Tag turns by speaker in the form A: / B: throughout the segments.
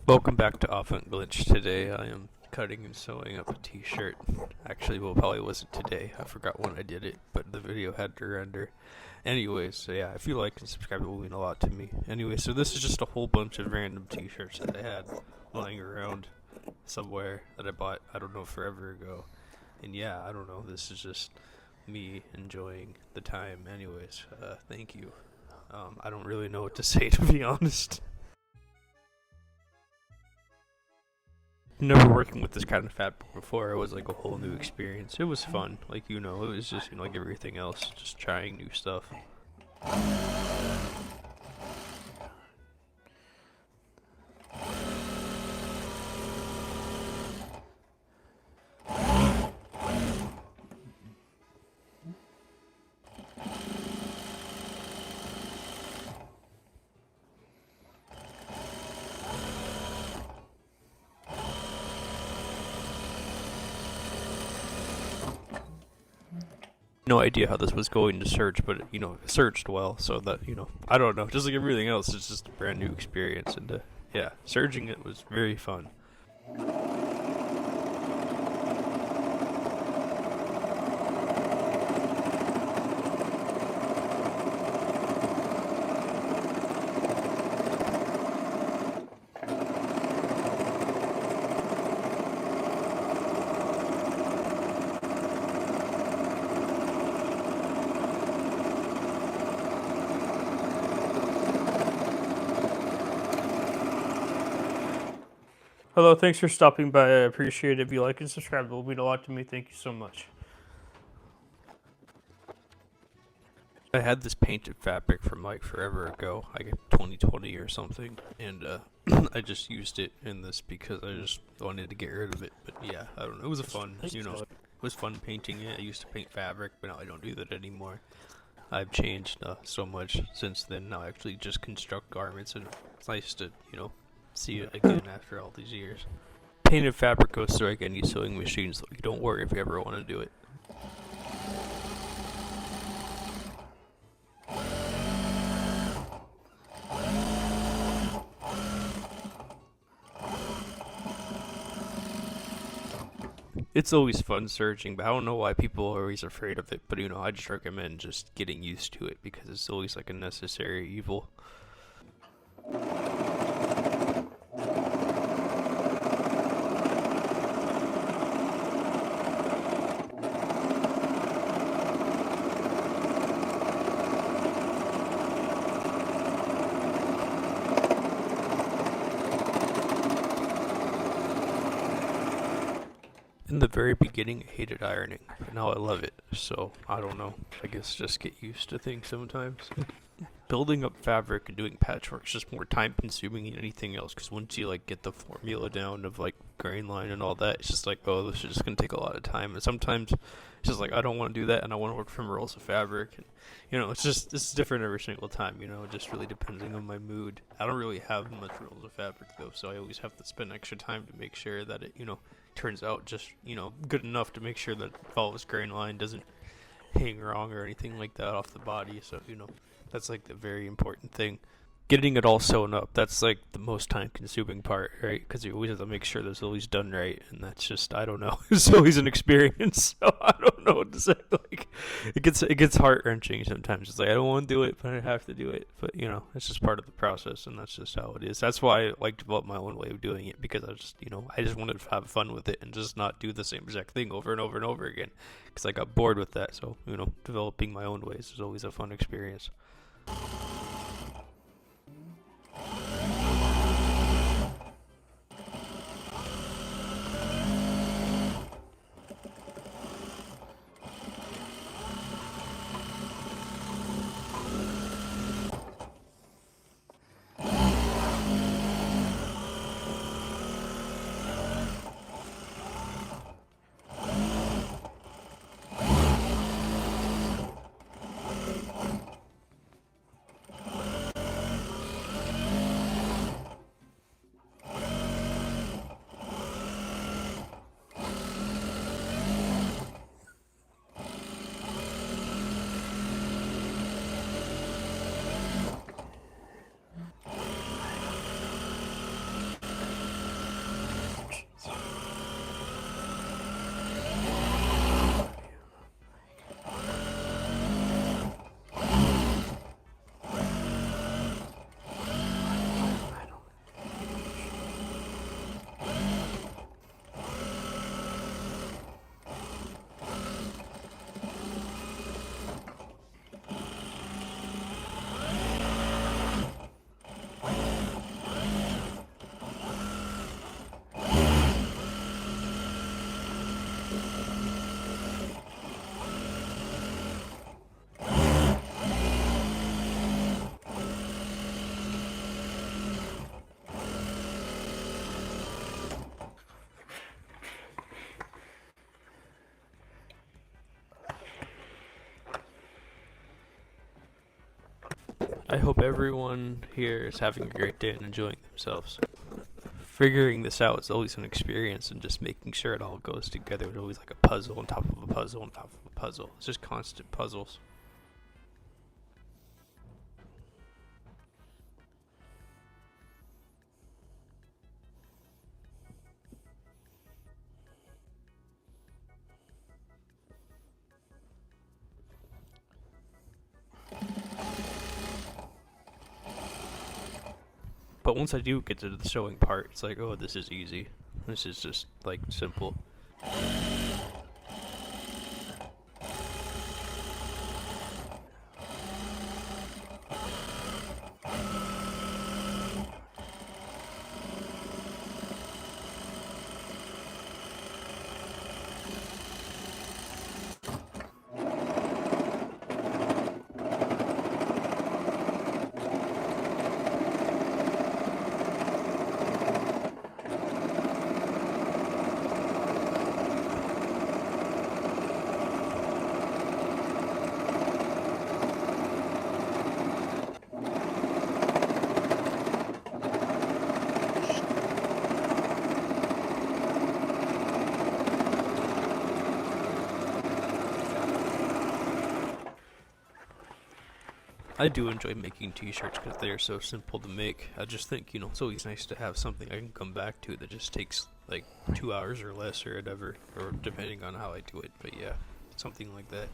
A: Welcome back to Aventglitch. Today I am cutting and sewing up a t-shirt. Actually, well, probably wasn't today. I forgot when I did it, but the video had to render. Anyways, so yeah, if you like and subscribe, it will mean a lot to me. Anyway, so this is just a whole bunch of random t-shirts that I had lying around somewhere that I bought, I don't know, forever ago. And yeah, I don't know, this is just me enjoying the time. Anyways, thank you. I don't really know what to say, to be honest. Never working with this kind of fabric before. It was like a whole new experience. It was fun, like, it was just, like everything else, just trying new stuff. No idea how this was going to search, but it searched well, so that, I don't know, just like everything else, it's just a brand new experience, and yeah, searching it was very fun.
B: Hello, thanks for stopping by. I appreciate it. If you like and subscribe, it will mean a lot to me. Thank you so much.
A: I had this painted fabric from like forever ago, like 2020 or something, and I just used it in this because I just wanted to get rid of it. But yeah, I don't know. It was it was fun painting it. I used to paint fabric, but now I don't do that anymore. I've changed so much since then. Now I actually just construct garments, and it's nice to see it again after all these years. Painted fabric goes through like any sewing machine, so don't worry if you ever want to do it. It's always fun searching, but I don't know why people are always afraid of it. But I just recommend just getting used to it because it's always like a necessary evil. In the very beginning, I hated ironing, but now I love it, so I don't know. I guess just get used to things sometimes. Building up fabric and doing patchwork is just more time consuming than anything else, because once you get the formula down of grain line and all that, it's just oh, this is just going to take a lot of time, and sometimes it's just I don't want to do that, and I want to work from rolls of fabric, and it's different every single time, it just really depending on my mood. I don't really have much rolls of fabric though, so I always have to spend extra time to make sure that it, turns out just, good enough to make sure that it follows grain line, doesn't hang wrong or anything like that off the body, so, that's the very important thing. Getting it all sewn up, that's the most time consuming part, right? Because you always have to make sure that's always done right, and that's just, I don't know, it's always an experience, so I don't know what to say. It gets heart wrenching sometimes. It's I don't want to do it, but I have to do it. But it's just part of the process, and that's just how it is. That's why I developed my own way of doing it, because I just wanted to have fun with it and just not do the same exact thing over and over and over again, because I got bored with that. So developing my own ways is always a fun experience. I hope everyone here is having a great day and enjoying themselves. Figuring this out is always an experience, and just making sure it all goes together is always like a puzzle on top of a puzzle on top of a puzzle. It's just constant puzzles. But once I do get to the sewing part, it's like, oh, this is easy. This is just, like, simple. I do enjoy making t-shirts because they are so simple to make. I just think, it's always nice to have something I can come back to that just takes like 2 hours or less or whatever, or depending on how I do it. But yeah, something like that.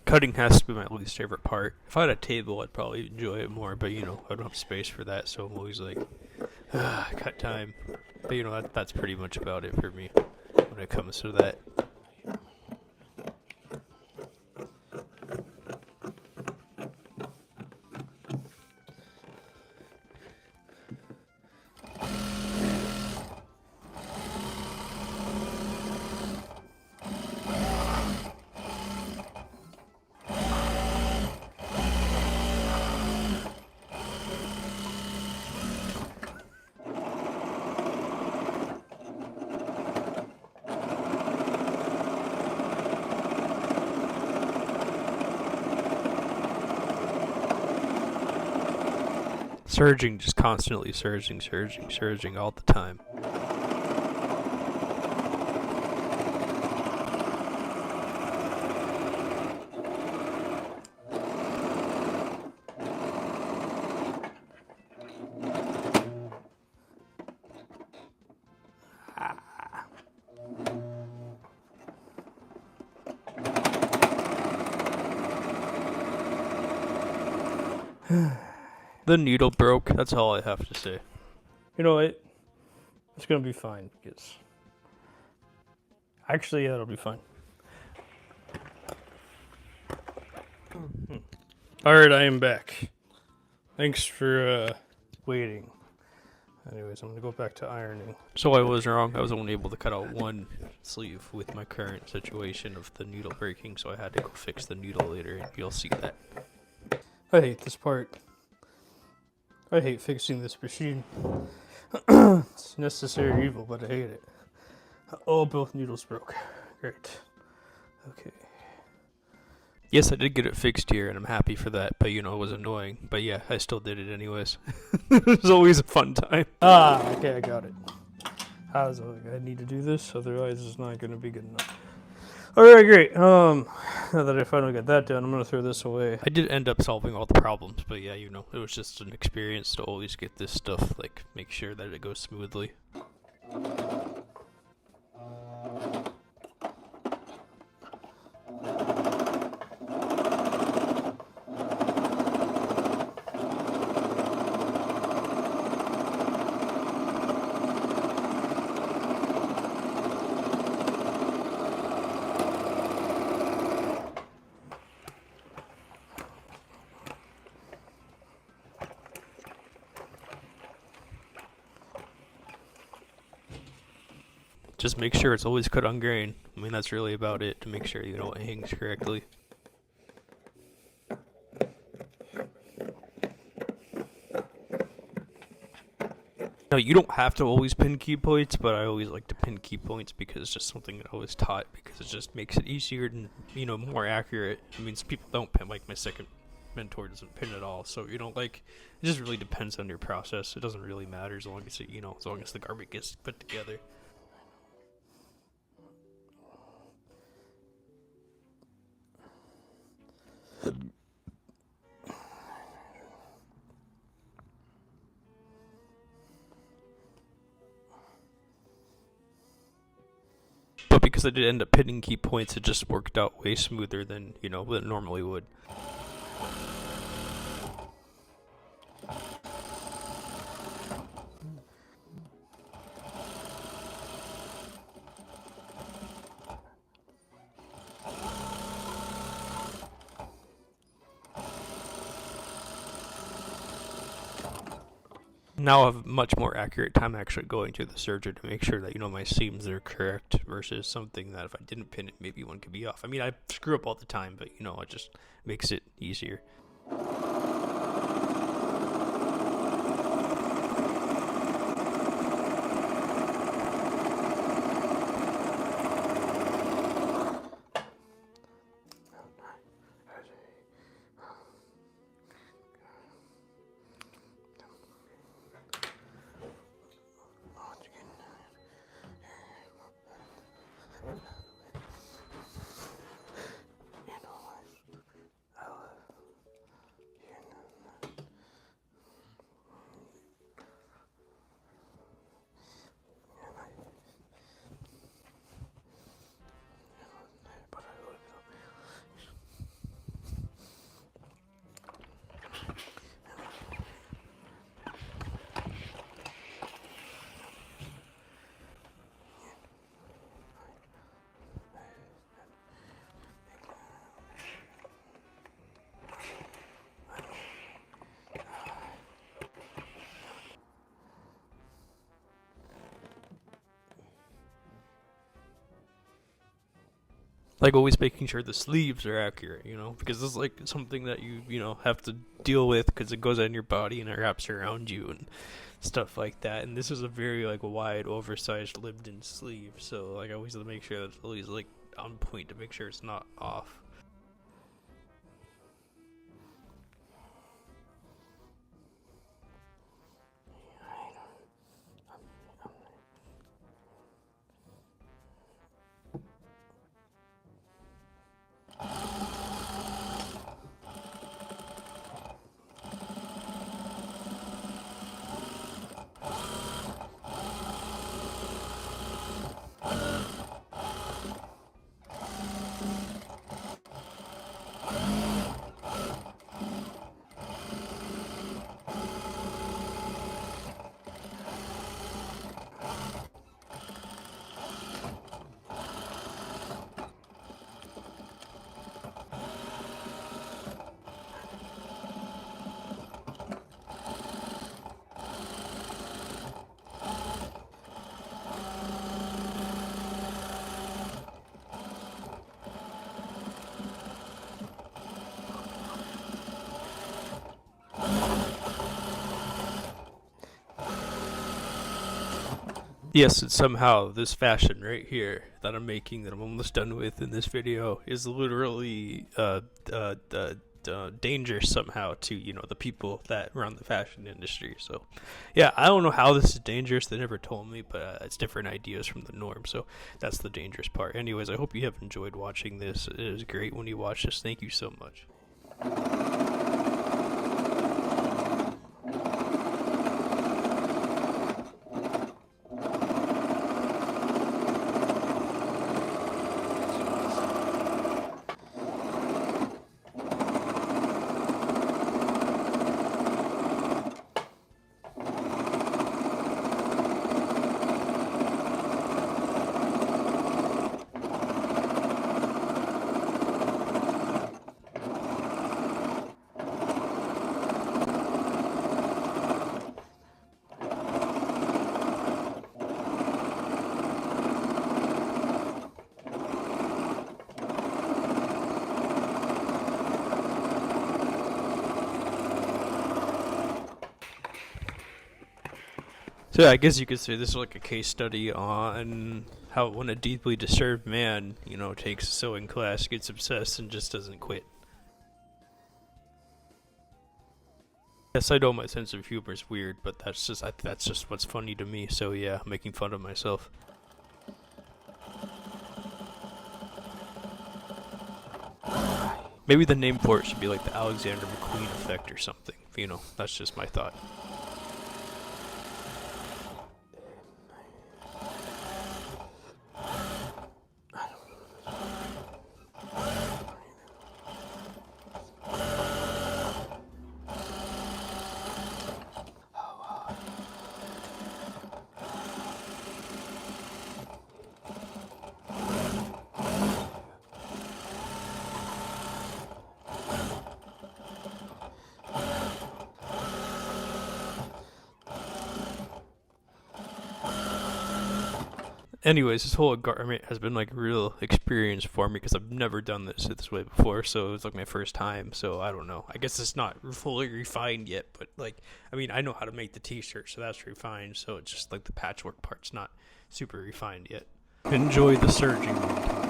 A: Cutting has to be my least favorite part. If I had a table, I'd probably enjoy it more, but I don't have space for that, so I'm always like, cut time. But that's pretty much about it for me when it comes to that. Surging, just constantly surging all the time. The needle broke, that's all I have to say.
B: You know what? It's gonna be fine because actually, yeah, it'll be fine. All right, I am back. Thanks for waiting. Anyways, I'm gonna go back to ironing.
A: So I was wrong, I was only able to cut out one sleeve with my current situation of the needle breaking, so I had to go fix the needle later, and you'll see that.
B: I hate this part. I hate fixing this machine. It's necessary evil, but I hate it. Oh, both needles broke. Great. Okay.
A: Yes, I did get it fixed here, and I'm happy for that. But you know, it was annoying. But yeah, I still did it anyways. It was always a fun time.
B: Ah, okay, I got it. I was like, I need to do this, otherwise it's not going to be good enough. All right, great. Now that I finally got that done, I'm going to throw this away.
A: I did end up solving all the problems, but yeah, you know, it was just an experience to always get this stuff, like, make sure that it goes smoothly. Just make sure it's always cut on grain. I mean, that's really about it, to make sure, you know, it hangs correctly. No, you don't have to always pin key points, but I always like to pin key points because it's just something that I was taught, because it just makes it easier and, you know, more accurate. I mean, people don't pin, like my second mentor doesn't pin at all, so, you know, like, it just really depends on your process. It doesn't really matter as long as, it, you know, as long as the garment gets put together. But because I did end up pinning key points, it just worked out way smoother than, you know, than it normally would. Now I have a much more accurate time actually going to the serger to make sure that, you know, my seams are correct versus something that if I didn't pin it, maybe one could be off. I mean, I screw up all the time, but, you know, it just makes it easier. Like always making sure the sleeves are accurate, you know, because this is like something that you know, have to deal with because it goes on your body and it wraps around you and stuff like that. And this is a very like wide, oversized, lived-in sleeve, so like I always have to make sure that it's always like on point to make sure it's not off. Yes, and somehow this fashion right here that I'm making, that I'm almost done with in this video, is literally dangerous somehow to the people that run the fashion industry. So, yeah, I don't know how this is dangerous. They never told me, but it's different ideas from the norm. So that's the dangerous part. Anyways, I hope you have enjoyed watching this. It is great when you watch this. Thank you so much. So yeah, I guess you could say this is like a case study on how when a deeply disturbed man, takes a sewing class, gets obsessed, and just doesn't quit. Yes, I know my sense of humor is weird, but that's just what's funny to me. So yeah, making fun of myself. Maybe the name for it should be like the Alexander McQueen effect or something. That's just my thought. Anyways, this whole garment has been like a real experience for me because I've never done this way before. So it was like my first time. So I don't know. I guess it's not fully refined yet, but I know how to make the t-shirt, so that's refined. So it's just like the patchwork part's not super refined yet. Enjoy the surging montage.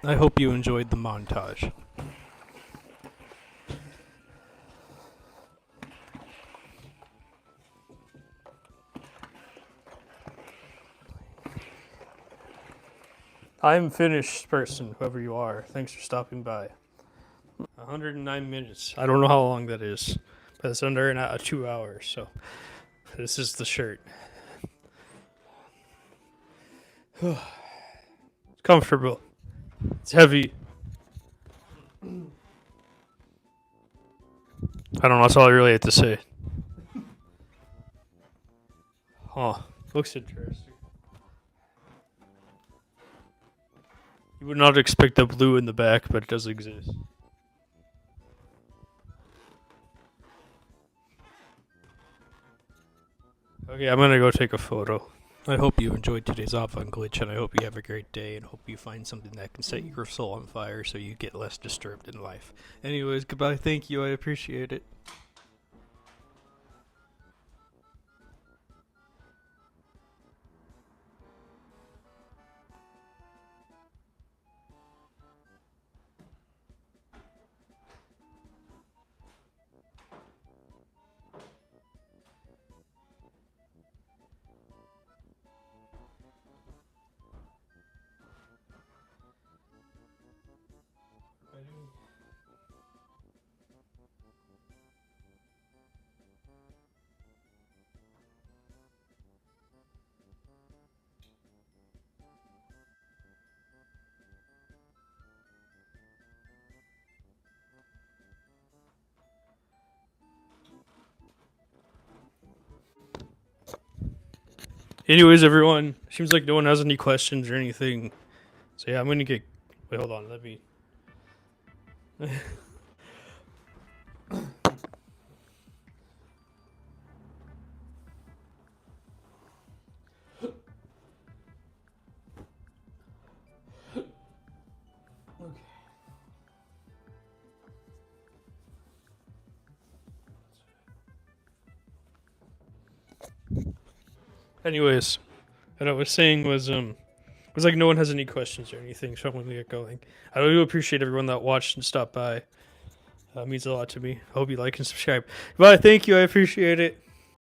A: I hope you enjoyed the montage.
B: I'm finished, person, whoever you are. Thanks for stopping by. 109 minutes. I don't know how long that is, but it's under 2 hours. So this is the shirt. It's comfortable. It's heavy. I don't know. That's all I really have to say. Huh. Looks interesting. You would not expect the blue in the back, but it does exist. Okay, I'm gonna go take a photo.
A: I hope you enjoyed today's aventglitch, and I hope you have a great day, and hope you find something that can set your soul on fire so you get less disturbed in life. Anyways, goodbye. Thank you. I appreciate it.
B: Anyways, everyone, seems like no one has any questions or anything. So yeah, I'm gonna get. Wait, hold on. Let me. Anyways, what I was saying was it was like no one has any questions or anything, so I'm gonna get going. I do appreciate everyone that watched and stopped by. It means a lot to me. I hope you like and subscribe. Bye. Thank you. I appreciate it.